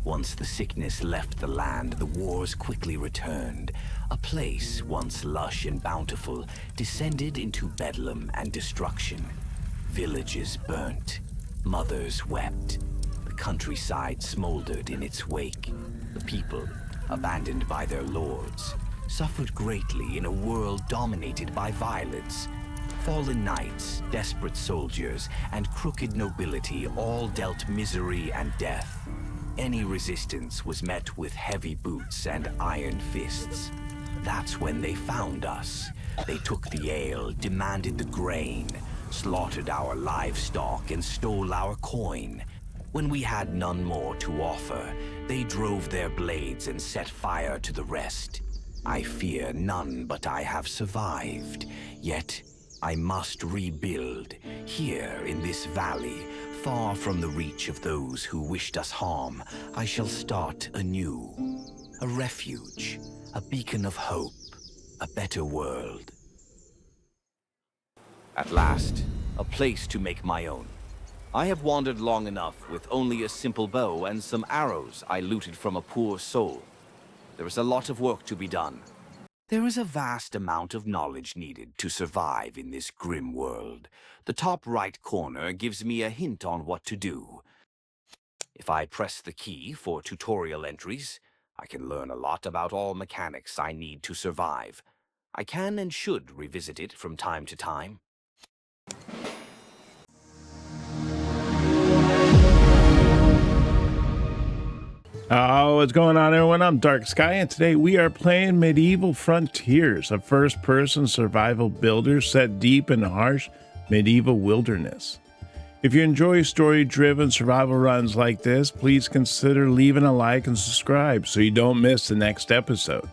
Once the sickness left the land, the wars quickly returned. A place, once lush and bountiful, descended into bedlam and destruction. Villages burnt. Mothers wept. The countryside smoldered in its wake. The people, abandoned by their lords, suffered greatly in a world dominated by violence. Fallen knights, desperate soldiers, and crooked nobility all dealt misery and death. Any resistance was met with heavy boots and iron fists. That's when they found us. They took the ale, demanded the grain, slaughtered our livestock, and stole our coin. When we had none more to offer, they drove their blades and set fire to the rest. I fear none but I have survived, yet I must rebuild, here in this valley, far from the reach of those who wished us harm. I shall start anew. A refuge, a beacon of hope, a better world. At last, a place to make my own. I have wandered long enough with only a simple bow and some arrows I looted from a poor soul. There is a lot of work to be done. There is a vast amount of knowledge needed to survive in this grim world. The top right corner gives me a hint on what to do. If I press the key for tutorial entries, I can learn a lot about all mechanics I need to survive. I can and should revisit it from time to time. What's going on, everyone? I'm Dark Skye, and today we are playing Medieval Frontiers, a first-person survival builder set deep in harsh medieval wilderness. If you enjoy story-driven survival runs like this, please consider leaving a like and subscribe so you don't miss the next episode.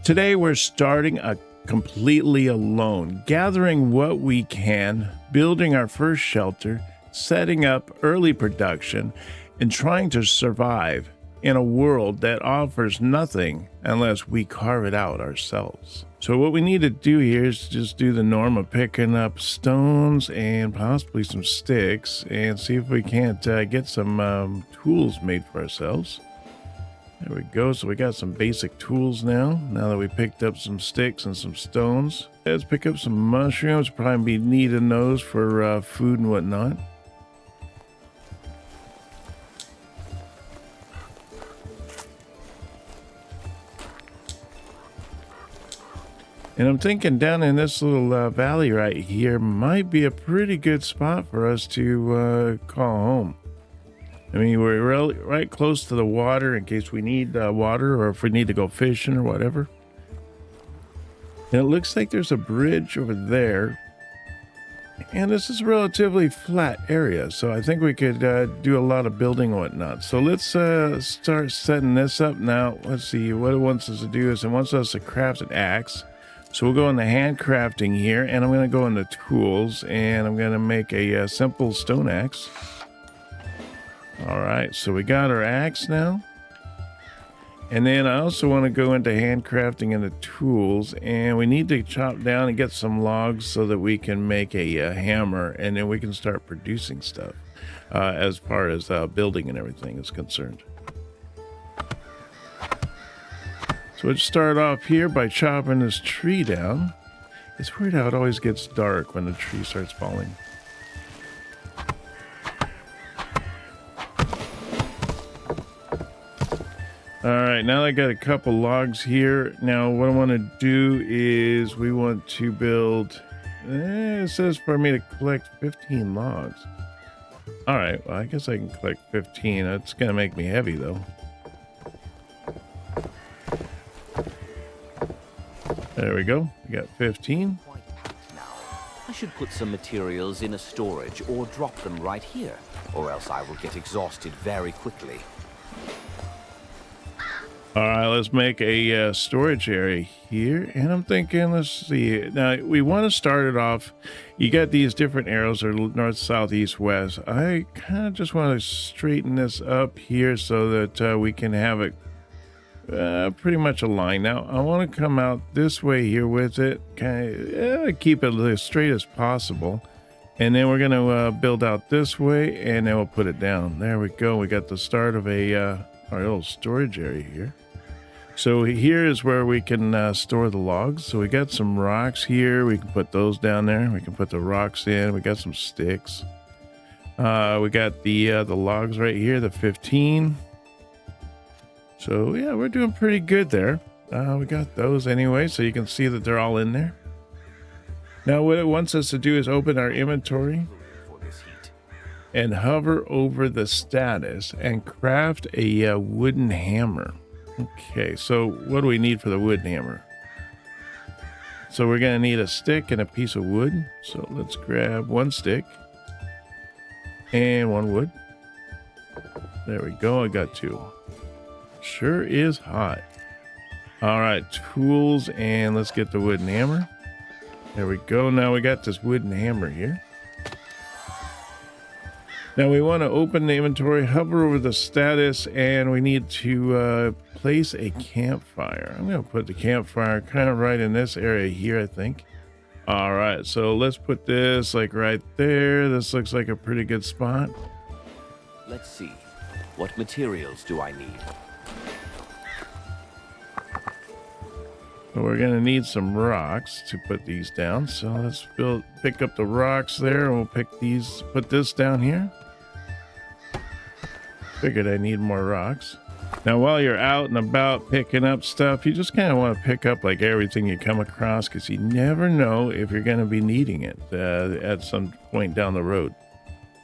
Today we're starting completely alone, gathering what we can, building our first shelter, setting up early production, and trying to survive in a world that offers nothing unless we carve it out ourselves. So what we need to do here is just do the norm of picking up stones and possibly some sticks and see if we can't get some tools made for ourselves. There we go. So we got some basic tools now that we picked up some sticks and some stones. Let's pick up some mushrooms. Probably be needing those for food and whatnot. And I'm thinking down in this little valley right here might be a pretty good spot for us to call home. I mean, we're right close to the water in case we need water or if we need to go fishing or whatever. And it looks like there's a bridge over there. And this is a relatively flat area, so I think we could do a lot of building and whatnot. So let's start setting this up now. Let's see, what it wants us to do is it wants us to craft an axe. So we'll go into handcrafting here, and I'm going to go into tools, and I'm going to make a simple stone axe. All right, so we got our axe now. And then I also want to go into handcrafting and the tools, and we need to chop down and get some logs so that we can make a hammer, and then we can start producing stuff as far as building and everything is concerned. So let's start off here by chopping this tree down. It's weird how it always gets dark when the tree starts falling. All right, now I got a couple logs here. Now what I want to do is we want to build, it says for me to collect 15 logs. All right, well, I guess I can collect 15. That's going to make me heavy though. There we go. We got 15. Quite packed now. I should put some materials in a storage or drop them right here, or else I will get exhausted very quickly. All right, let's make a storage area here. And I'm thinking, let's see. Now, we want to start it off. You got these different arrows, or north, south, east, west. I kind of just want to straighten this up here so that we can have it pretty much aligned. Now, I want to come out this way here with it. Kind of keep it as straight as possible. And then we're going to build out this way, and then we'll put it down. There we go. We got the start of our little storage area here. So here is where we can store the logs. So we got some rocks here. We can put those down there. We can put the rocks in. We got some sticks. We got the logs right here, the 15. So yeah, we're doing pretty good there. We got those anyway, so you can see that they're all in there. Now what it wants us to do is open our inventory and hover over the status and craft a wooden hammer. Okay, so what do we need for the wooden hammer? So we're going to need a stick and a piece of wood. So let's grab one stick and one wood. There we go. I got two. Sure is hot. All right, tools, and let's get the wooden hammer. There we go. Now we got this wooden hammer here. Now we want to open the inventory, hover over the status, and we need to place a campfire. I'm going to put the campfire kind of right in this area here, I think. All right, so let's put this like right there. This looks like a pretty good spot. Let's see. What materials do I need? So we're going to need some rocks to put these down. So let's pick up the rocks there, and we'll put this down here. Figured I need more rocks. Now while you're out and about picking up stuff, you just kind of want to pick up like everything you come across, because you never know if you're going to be needing it at some point down the road.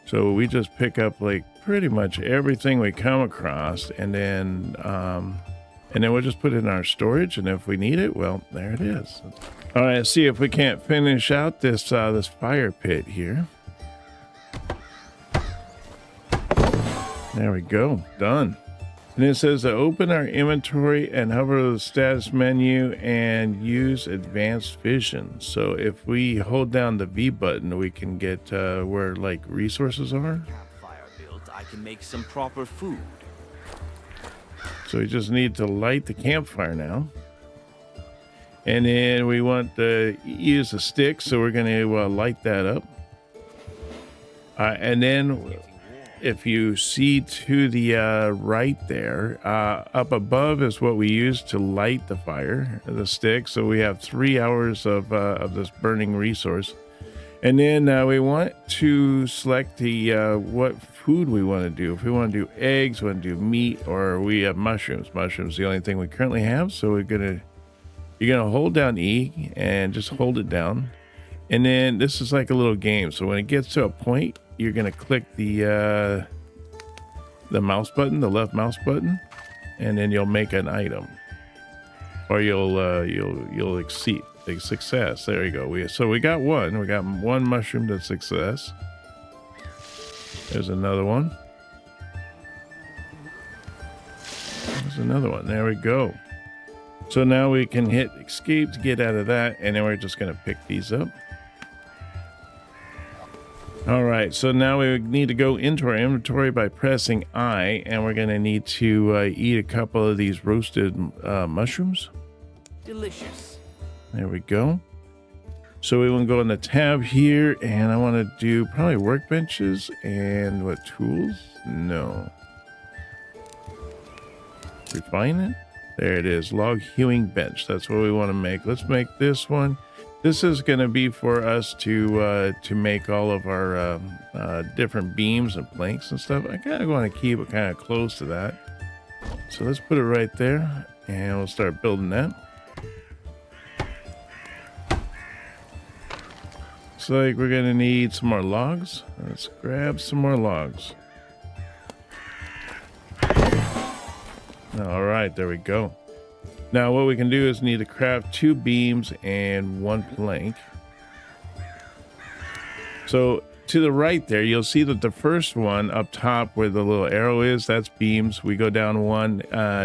So we just pick up like pretty much everything we come across, and then we'll just put it in our storage, and if we need it, well, there it is. All right, let's see if we can't finish out this fire pit here. There we go, done. And it says to open our inventory and hover the status menu and use advanced vision. So if we hold down the V button, we can get where like resources are. Campfire built, I can make some proper food. So we just need to light the campfire now. And then we want to use a stick, so we're going to light that up. And then if you see to the right there, up above is what we use to light the fire, the stick. So we have 3 hours of this burning resource. And then we want to select the what food we want to do. If we want to do eggs, we want to do meat, or we have mushrooms. Mushrooms the only thing we currently have. So you're gonna hold down E and just hold it down. And then this is like a little game. So when it gets to a point, you're gonna click the mouse button, the left mouse button, and then you'll make an item, or you'll exceed the success. There you go. So we got one. We got one mushroom to success. There's another one. There's another one. There we go. So now we can hit escape to get out of that, and then we're just gonna pick these up. All right, so now we need to go into our inventory by pressing I, and we're going to need to eat a couple of these roasted mushrooms. Delicious. There we go. So we want to go in the tab here, and I want to do probably workbenches and what, tools? No. Refine it. There it is, log hewing bench. That's what we want to make. Let's make this one. This is going to be for us to make all of our different beams and planks and stuff. I kind of want to keep it kind of close to that. So let's put it right there, and we'll start building that. Looks like we're going to need some more logs. Let's grab some more logs. All right, there we go. Now what we can do is need to craft 2 beams and 1 plank. So to the right there, you'll see that the first one up top where the little arrow is, that's beams. We go down 1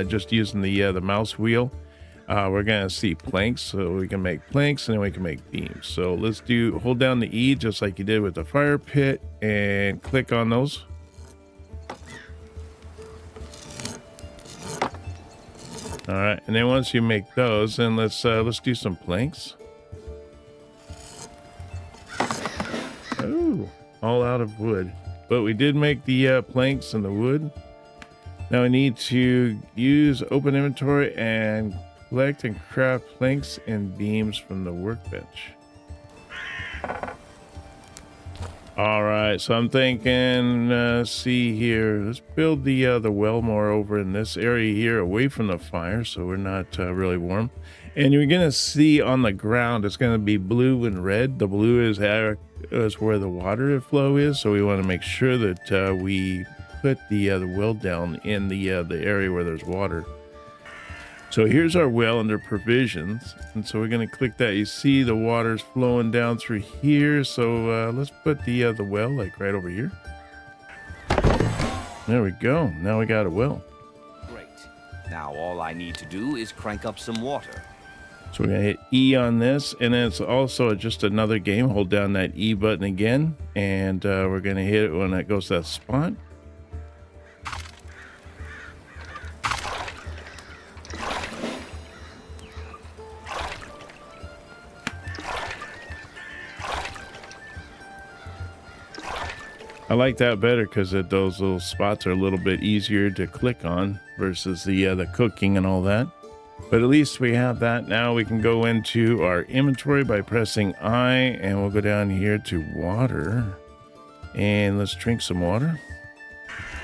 just using the mouse wheel. We're gonna see planks, so we can make planks and then we can make beams. So let's hold down the E just like you did with the fire pit and click on those. All right, and then once you make those, then let's do some planks. Oh, all out of wood. But we did make the planks and the wood. Now we need to use open inventory and collect and craft planks and beams from the workbench. All right, so I'm thinking, see here, let's build the well more over in this area here away from the fire so we're not really warm. And you're going to see on the ground, it's going to be blue and red. The blue is where the water flow is, so we want to make sure that we put the well down in the area where there's water. So here's our well under provisions, and so we're going to click that. You see the water's flowing down through here, so let's put the well like right over here. There we go. Now we got a well. Great. Now all I need to do is crank up some water. So we're going to hit E on this, and then it's also just another game. Hold down that E button again, and we're going to hit it when it goes to that spot. I like that better because those little spots are a little bit easier to click on versus the cooking and all that. But at least we have that. Now we can go into our inventory by pressing I, and we'll go down here to water. And let's drink some water.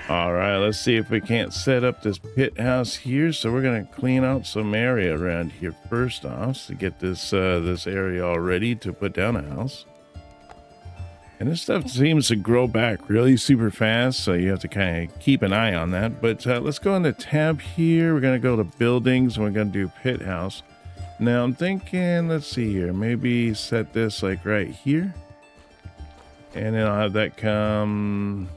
All right, let's see if we can't set up this pit house here. So we're going to clean out some area around here first off to get this area all ready to put down a house. And this stuff seems to grow back really super fast, so you have to kind of keep an eye on that. But let's go into tab here. We're going to go to buildings, and we're going to do pit house. Now I'm thinking, let's see here, maybe set this like right here. And then I'll have that come...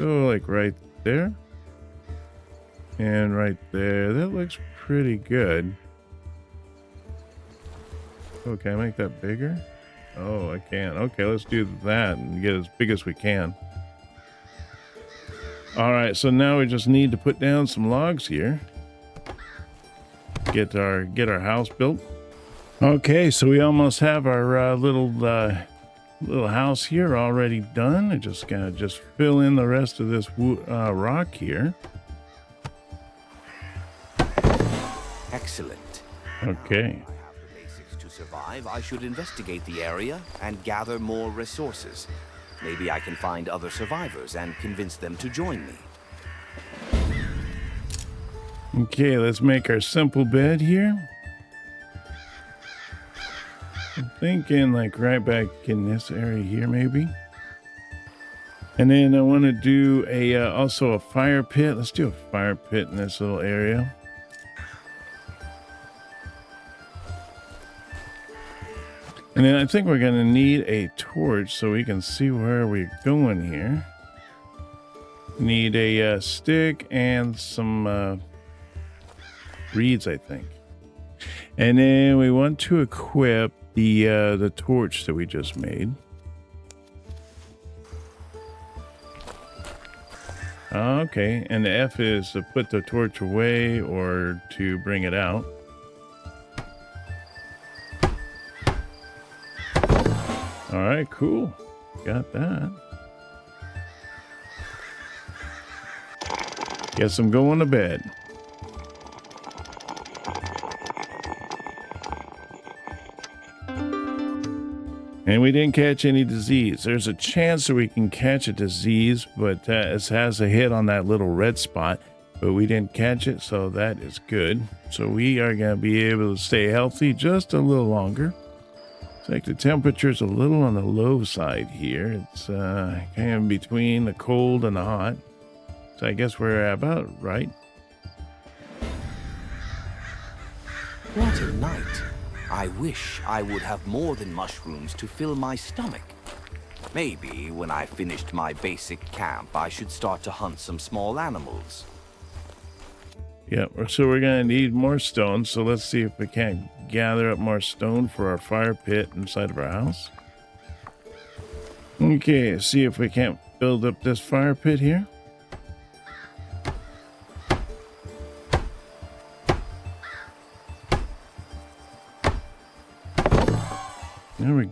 go like right there. And right there. That looks pretty good. Oh, can I make that bigger? Oh, I can. Okay, let's do that and get as big as we can. All right, so now we just need to put down some logs here. Get our house built. Okay, so we almost have our little house here already done. I just gotta fill in the rest of this rock here. Excellent. Okay. To survive, I should investigate the area and gather more resources. Maybe I can find other survivors and convince them to join me. Okay, let's make our simple bed here. I'm thinking like right back in this area here maybe. And then I want to do also a fire pit. Let's do a fire pit in this little area. And then I think we're going to need a torch so we can see where we're going here. Need a stick and some reeds, I think. And then we want to equip the torch that we just made. Okay, and the F is to put the torch away or to bring it out. All right, cool. Got that. Guess I'm going to bed. And we didn't catch any disease. There's a chance that we can catch a disease, but it has a hit on that little red spot. But we didn't catch it, so that is good. So we are going to be able to stay healthy just a little longer. It's like the temperature's a little on the low side here. It's kind of between the cold and the hot. So I guess we're about right. What a night. I wish I would have more than mushrooms to fill my stomach. Maybe when I finished my basic camp, I should start to hunt some small animals. Yeah, so we're going to need more stone. So let's see if we can't gather up more stone for our fire pit inside of our house. Okay, see if we can't build up this fire pit here.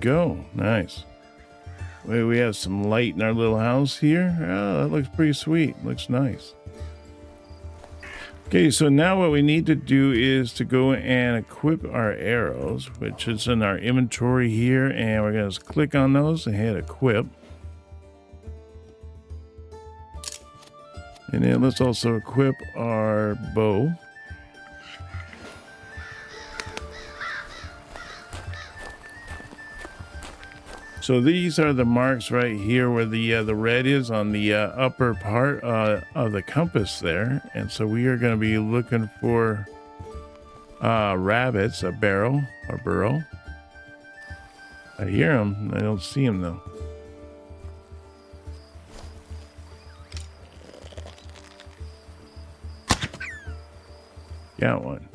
go. Nice. We have some light in our little house here. Oh, that looks pretty sweet. Looks nice. Okay, so now what we need to do is to go and equip our arrows, which is in our inventory here, and we're going to click on those and hit equip. And then let's also equip our bow. So these are the marks right here where the red is on the upper part of the compass there. And so we are going to be looking for rabbits, a burrow. I hear them. I don't see them though. Got one.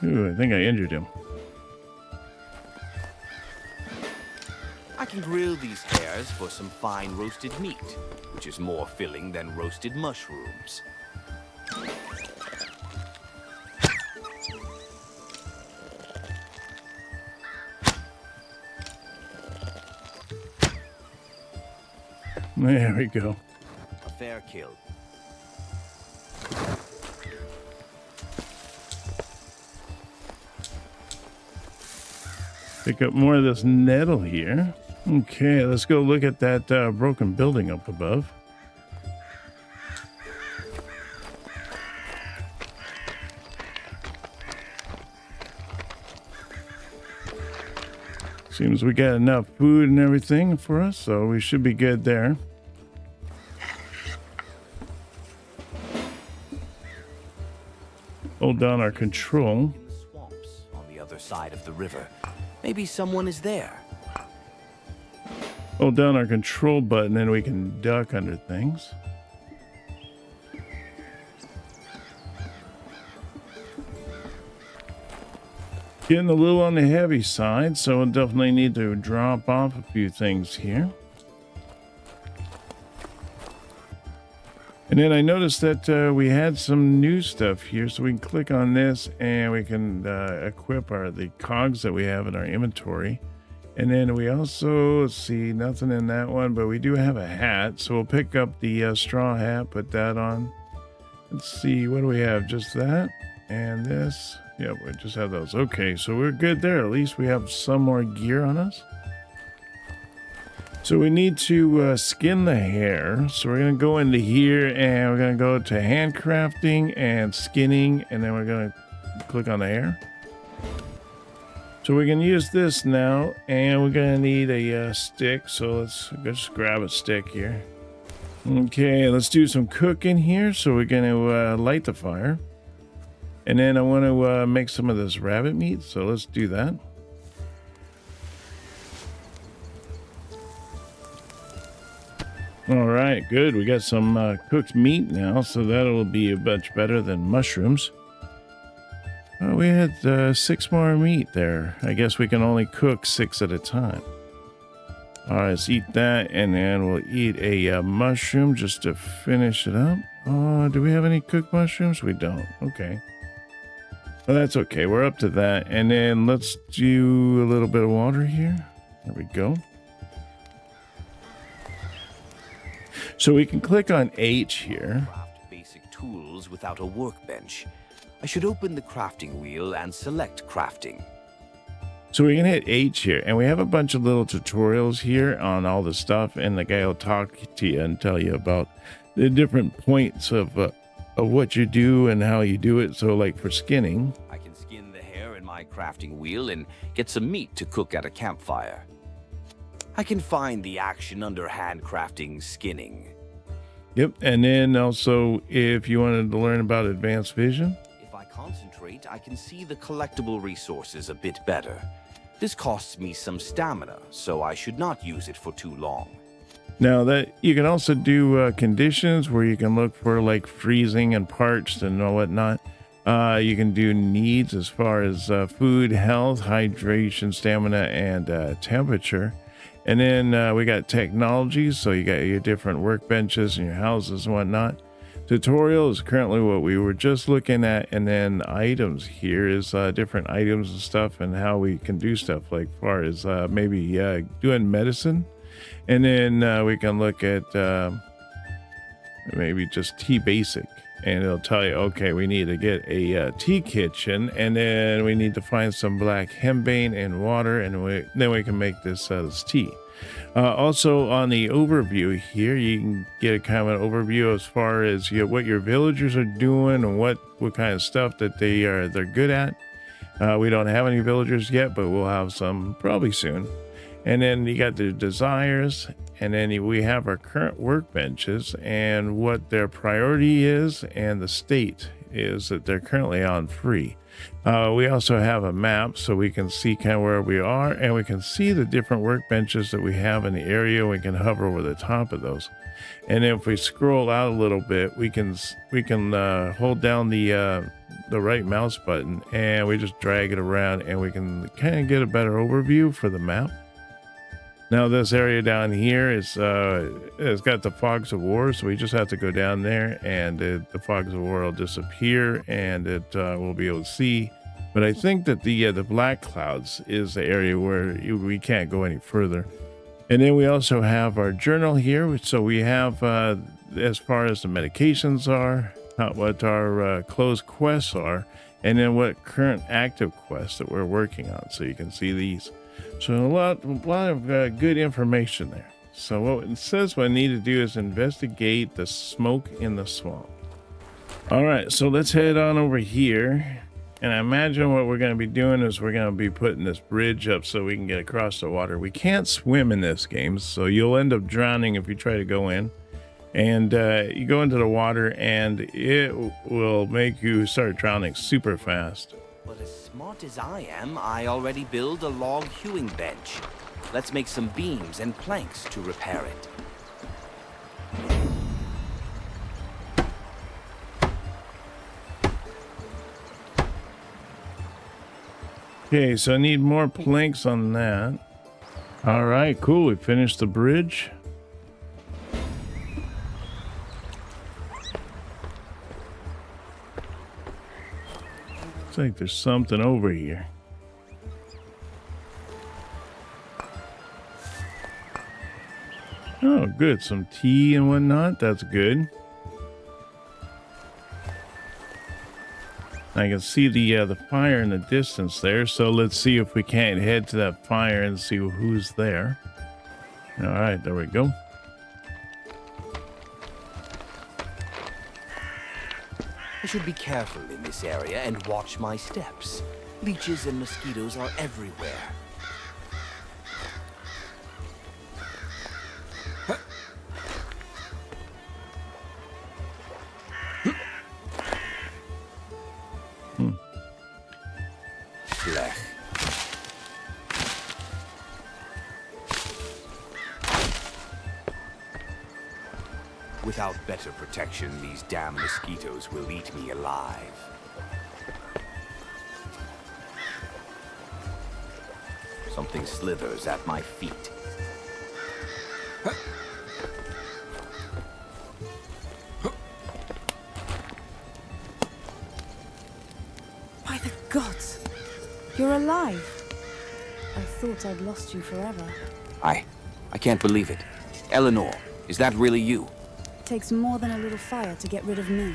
Ooh, I think I injured him. I can grill these hares for some fine roasted meat, which is more filling than roasted mushrooms. There we go. A fair kill. Pick up more of this nettle here. Okay, let's go look at that broken building up above. Seems we got enough food and everything for us, so we should be good there. Hold down our control. In the swamps on the other side of the river. Maybe someone is there. Hold down our control button and we can duck under things. Getting a little on the heavy side, so we'll definitely need to drop off a few things here. And then I noticed that we had some new stuff here, so we can click on this and we can equip the cogs that we have in our inventory. And then we also, let's see, nothing in that one, but we do have a hat, so we'll pick up the straw hat, put that on. Let's see, what do we have? Just that and this. Yep, we just have those. Okay, so we're good there. At least we have some more gear on us. So we need to skin the hare. So we're going to go into here and we're going to go to handcrafting and skinning, and then we're going to click on the hare. So we can use this now, and we're going to need a stick. So let's just grab a stick here. Okay, let's do some cooking here. So we're going to light the fire. And then I want to make some of this rabbit meat. So let's do that. All right, good. We got some cooked meat now, so that'll be much better than mushrooms. We had 6 more meat there. I guess we can only cook 6 at a time. All right, let's eat that, and then we'll eat a mushroom just to finish it up. Oh, do we have any cooked mushrooms? We don't. Okay. Well, that's okay. We're up to that. And then let's do a little bit of water here. There we go. So we can click on H here. Craft basic tools without a workbench. I should open the crafting wheel and select crafting. So we can hit H here, and we have a bunch of little tutorials here on all the stuff, and the guy will talk to you and tell you about the different points of what you do and how you do it. So like for skinning, I can skin the hare in my crafting wheel and get some meat to cook at a campfire. I can find the action under handcrafting skinning. Yep, and then also if you wanted to learn about advanced vision, If I concentrate, I can see the collectible resources a bit better. This costs me some stamina, so I should not use it for too long. now that you can also do conditions where you can look for like freezing and parched and whatnot. You can do needs as far as food, health, hydration, stamina, and temperature. And then we got technology, so you got your different workbenches and your houses and whatnot. Tutorial is currently what we were just looking at, and then items here is different items and stuff and how we can do stuff, like far as maybe doing medicine. And then we can look at maybe just tea basic, and it'll tell you, okay, we need to get a tea kitchen, and then we need to find some black hembane and water, and then we can make this tea. Also on the overview here, you can get a kind of an overview as far as what your villagers are doing and what kind of stuff that they're good at. We don't have any villagers yet, but we'll have some probably soon. And then you got the desires, and then we have our current workbenches and what their priority is, and the state is that they're currently on free. We also have a map so we can see kind of where we are, and we can see the different workbenches that we have in the area. We can hover over the top of those, and if we scroll out a little bit, we can hold down the right mouse button, and we just drag it around, and we can kind of get a better overview for the map. Now this area down here is it's got the fogs of war, so we just have to go down there, and the fogs of war will disappear, and we'll be able to see. But I think that the black clouds is the area where we can't go any further. And then we also have our journal here, so we have as far as the medications are, what our closed quests are, and then what current active quests that we're working on. So you can see these. So a lot of good information there. So what it says what I need to do is investigate the smoke in the swamp. All right, so let's head on over here. And I imagine what we're going to be doing is we're going to be putting this bridge up so we can get across the water. We can't swim in this game, so you'll end up drowning if you try to go in. And you go into the water, and it will make you start drowning super fast. But as smart as I am, I already build a log hewing bench. Let's make some beams and planks to repair it. Okay, so I need more planks on that. All right, cool. We finished the bridge. Looks like there's something over here. Oh, good. Some tea and whatnot. That's good. I can see the fire in the distance there. So let's see if we can't head to that fire and see who's there. All right, there we go. I should be careful in this area and watch my steps. Leeches and mosquitoes are everywhere. Blech. Without better protection, these damn mosquitoes will eat me alive. Something slithers at my feet. By the gods! You're alive. I thought I'd lost you forever. I can't believe it. Eleanor, is that really you? Takes more than a little fire to get rid of me.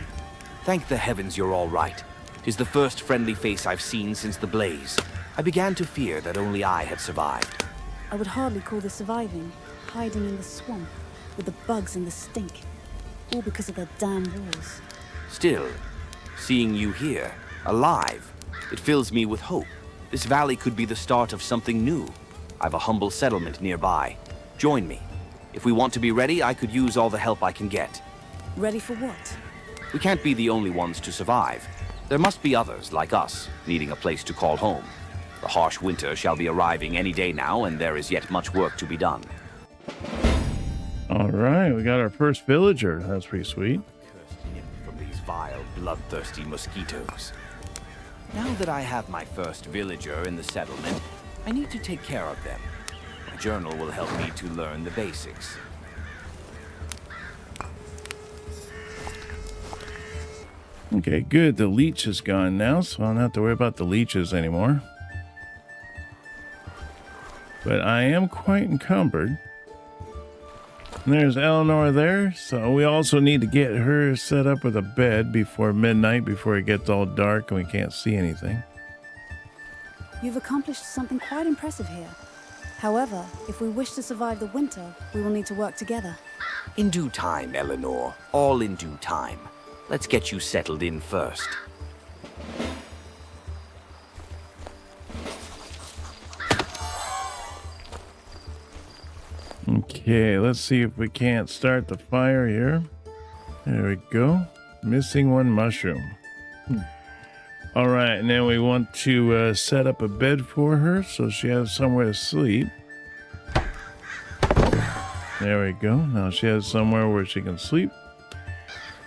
Thank the heavens you're all right. 'Tis the first friendly face I've seen since the blaze. I began to fear that only I had survived. I would hardly call this surviving. Hiding in the swamp, with the bugs and the stink. All because of their damn walls. Still, seeing you here, alive, it fills me with hope. This valley could be the start of something new. I've a humble settlement nearby. Join me. If we want to be ready, I could use all the help I can get. Ready for what? We can't be the only ones to survive. There must be others like us, needing a place to call home. The harsh winter shall be arriving any day now, and there is yet much work to be done. All right, we got our first villager. That's pretty sweet. Cursed nip from these vile, bloodthirsty mosquitoes. Now that I have my first villager in the settlement, I need to take care of them. A journal will help me to learn the basics. Okay, good. The leech is gone now, so I don't have to worry about the leeches anymore. But I am quite encumbered. And there's Eleanor there, so we also need to get her set up with a bed before midnight, before it gets all dark and we can't see anything. You've accomplished something quite impressive here. However, if we wish to survive the winter, we will need to work together. In due time, Eleanor. All in due time. Let's get you settled in first. Okay, let's see if we can't start the fire here. There we go. Missing one mushroom. All right, and then we want to set up a bed for her so she has somewhere to sleep. There we go. Now she has somewhere where she can sleep.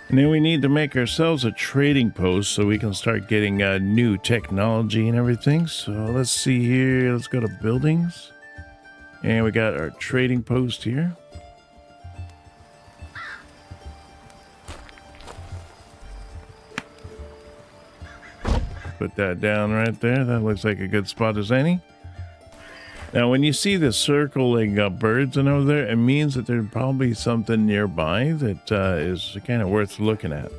And then we need to make ourselves a trading post so we can start getting new technology and everything. So let's see here. Let's go to buildings. And we got our trading post here. Put that down right there. That looks like a good spot as any. Now, when you see the circling birds and over there, it means that there's probably something nearby that is kind of worth looking at.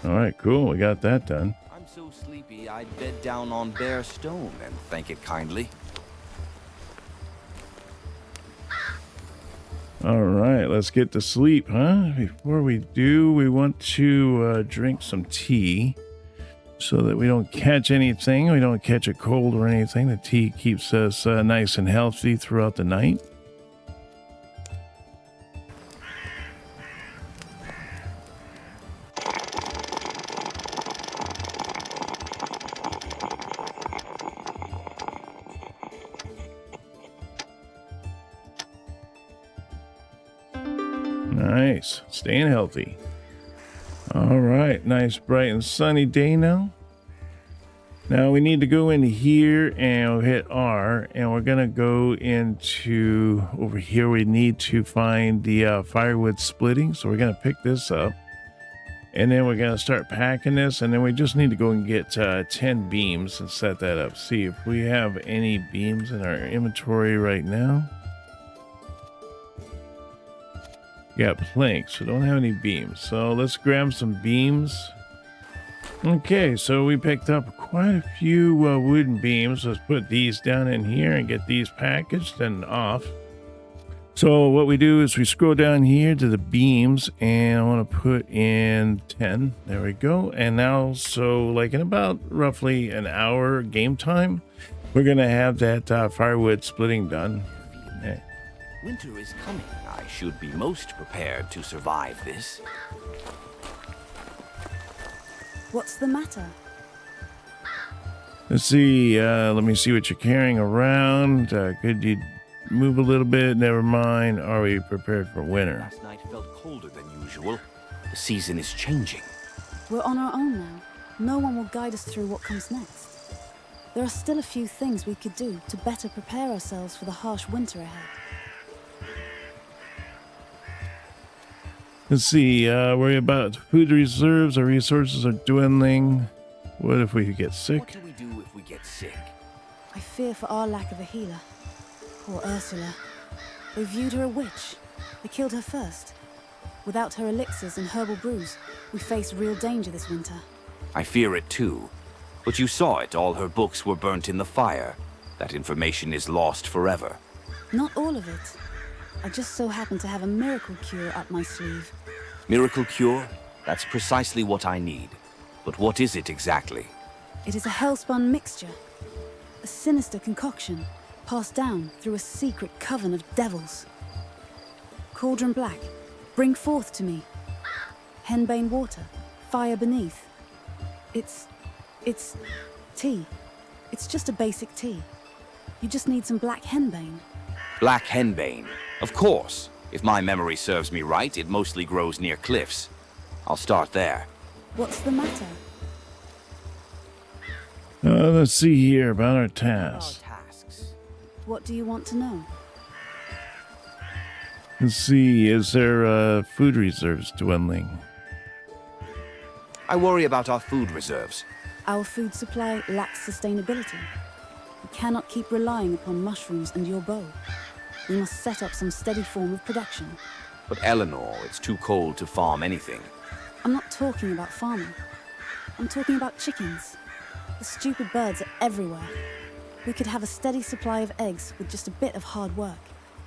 All right, cool. We got that done. I'm so sleepy I'd bed down on bare stone and thank it kindly. All right, let's get to sleep, huh? Before we do, we want to drink some tea so that we don't catch anything. We don't catch a cold or anything. The tea keeps us nice and healthy throughout the night. Nice. Staying healthy. All right. Nice, bright and sunny day now. Now we need to go into here and we'll hit R, and we're going to go into over here. We need to find the firewood splitting. So we're going to pick this up, and then we're going to start packing this. And then we just need to go and get 10 beams and set that up. See if we have any beams in our inventory right now. Got planks, so don't have any beams. So let's grab some beams. Okay, so we picked up quite a few wooden beams. Let's put these down in here and get these packaged and off. So what we do is we scroll down here to the beams, and I want to put in 10. There we go. And now, so like in about roughly an hour game time, we're going to have that firewood splitting done. Okay. Winter is coming. I should be most prepared to survive this. What's the matter? Let's see. Let me see what you're carrying around. Could you move a little bit? Never mind. Are we prepared for winter? Last night felt colder than usual. The season is changing. We're on our own now. No one will guide us through what comes next. There are still a few things we could do to better prepare ourselves for the harsh winter ahead. Let's see, worry about food reserves. Our resources are dwindling. What if we get sick? What do we do if we get sick? I fear for our lack of a healer. Poor Ursula. They viewed her a witch. They killed her first. Without her elixirs and herbal brews, we face real danger this winter. I fear it too. But you saw it. All her books were burnt in the fire. That information is lost forever. Not all of it. I just so happen to have a miracle cure up my sleeve. Miracle cure? That's precisely what I need. But what is it exactly? It is a hellspun mixture. A sinister concoction, passed down through a secret coven of devils. Cauldron black, bring forth to me. Henbane water, fire beneath. It's tea. It's just a basic tea. You just need some black henbane. Black henbane. Of course. If my memory serves me right, it mostly grows near cliffs. I'll start there. What's the matter? Let's see here about our Our tasks. tasks. What do you want to know? Let's see, is there food reserves dwindling? I worry about our food reserves. Our food supply lacks sustainability. We cannot keep relying upon mushrooms and your bow. We must set up some steady form of production. But Eleanor, it's too cold to farm anything. I'm not talking about farming. I'm talking about chickens. The stupid birds are everywhere. We could have a steady supply of eggs with just a bit of hard work.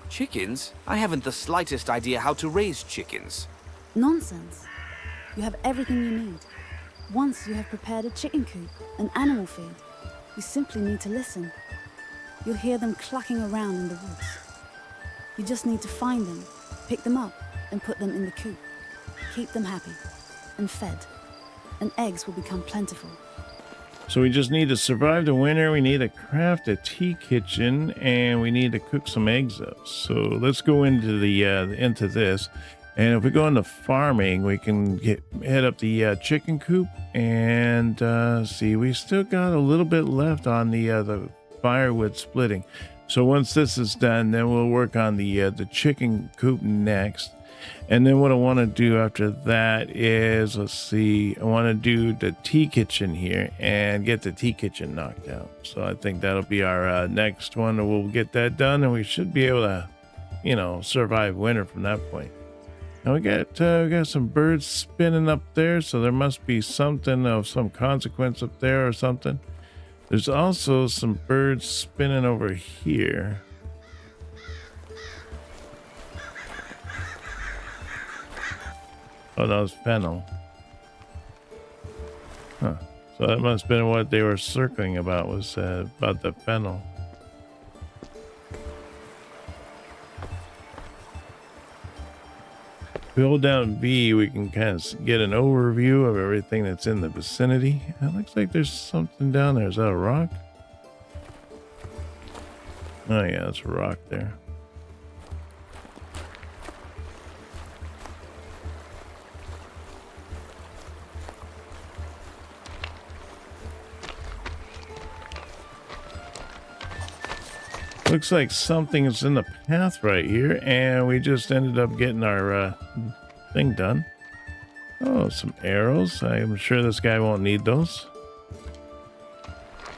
Chickens? I haven't the slightest idea how to raise chickens. Nonsense. You have everything you need. Once you have prepared a chicken coop, an animal feed, you simply need to listen. You'll hear them clucking around in the woods. You just need to find them, pick them up, and put them in the coop. Keep them happy and fed, and eggs will become plentiful. So we just need to survive the winter. We need to craft a tea kitchen, and we need to cook some eggs up. So let's go into the into this. And if we go into farming, we can head up the chicken coop and see. We still got a little bit left on the firewood splitting. So once this is done, then we'll work on the chicken coop next. And then what I want to do after that is, let's see, I want to do the tea kitchen here and get the tea kitchen knocked out. So I think that'll be our next one. And we'll get that done, and we should be able to, you know, survive winter from that point. Now we got some birds spinning up there, so there must be something of some consequence up there or something. There's also some birds spinning over here. Oh, that was fennel. Huh. So that must have been what they were circling about, was about the fennel. If we hold down V, we can kind of get an overview of everything that's in the vicinity. It looks like there's something down there. Is that a rock? Oh yeah, that's a rock there. Looks like something is in the path right here, and we just ended up getting our thing done. Oh, some arrows. I'm sure this guy won't need those.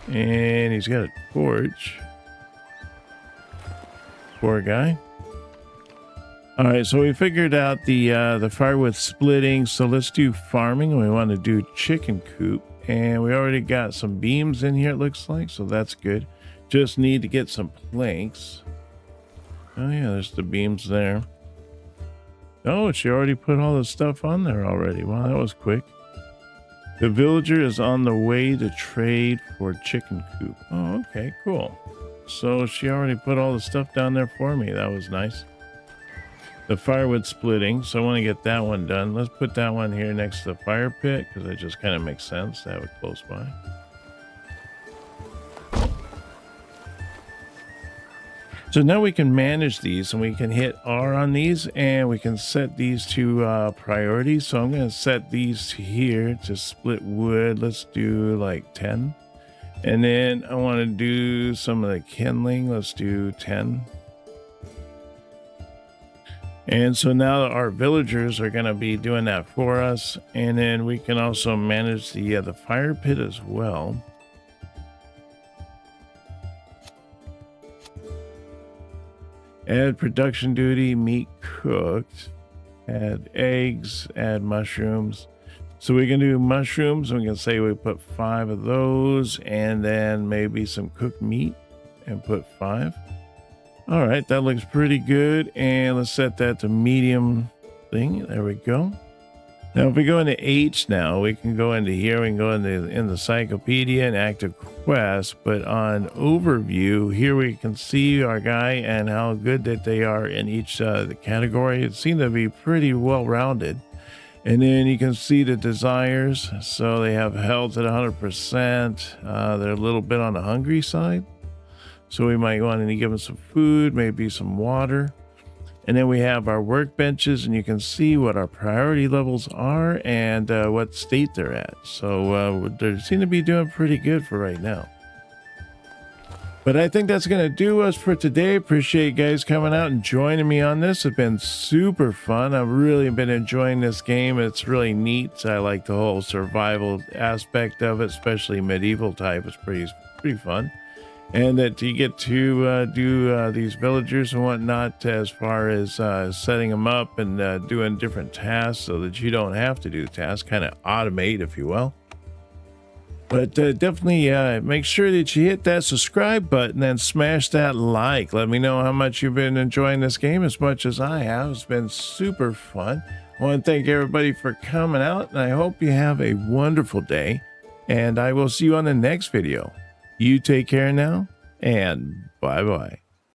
And he's got a torch. Poor guy. All right, so we figured out the firewood splitting. So let's do farming. We want to do chicken coop, and we already got some beams in here, it looks like, so that's good. Just need to get some planks. Oh yeah, there's the beams there. Oh, she already put all the stuff on there already. Wow, that was quick. The villager is on the way to trade for chicken coop. Oh, okay, cool. So she already put all the stuff down there for me. That was nice. The firewood splitting, so I want to get that one done. Let's put that one here next to the fire pit, because it just kind of makes sense to have it close by. So now we can manage these, and we can hit R on these, and we can set these to priorities. So I'm going to set these to here to split wood. Let's do like 10. And then I want to do some of the kindling. Let's do 10. And so now our villagers are going to be doing that for us. And then we can also manage the fire pit as well. Add production duty, meat cooked, add eggs, add mushrooms. So we can do mushrooms, and we can say we put 5 of those, and then maybe some cooked meat and put 5. All right, that looks pretty good. And let's set that to medium thing. There we go. Now, if we go into H now, we can go into here. We can go in the encyclopedia and active quest. But on overview, here we can see our guy and how good that they are in each the category. It seemed to be pretty well-rounded. And then you can see the desires. So they have health at 100%. They're a little bit on the hungry side. So we might want to give them some food, maybe some water. And then we have our workbenches, and you can see what our priority levels are and what state they're at. So they seem to be doing pretty good for right now. But I think that's going to do us for today. Appreciate you guys coming out and joining me on this. It's been super fun. I've really been enjoying this game. It's really neat. I like the whole survival aspect of it, especially medieval type. It's pretty fun. And that you get to do these villagers and whatnot as far as setting them up and doing different tasks so that you don't have to do the tasks, kind of automate, if you will. But definitely make sure that you hit that subscribe button and smash that like. Let me know how much you've been enjoying this game as much as I have. It's been super fun. I want to thank everybody for coming out, and I hope you have a wonderful day. And I will see you on the next video. You take care now, and bye-bye.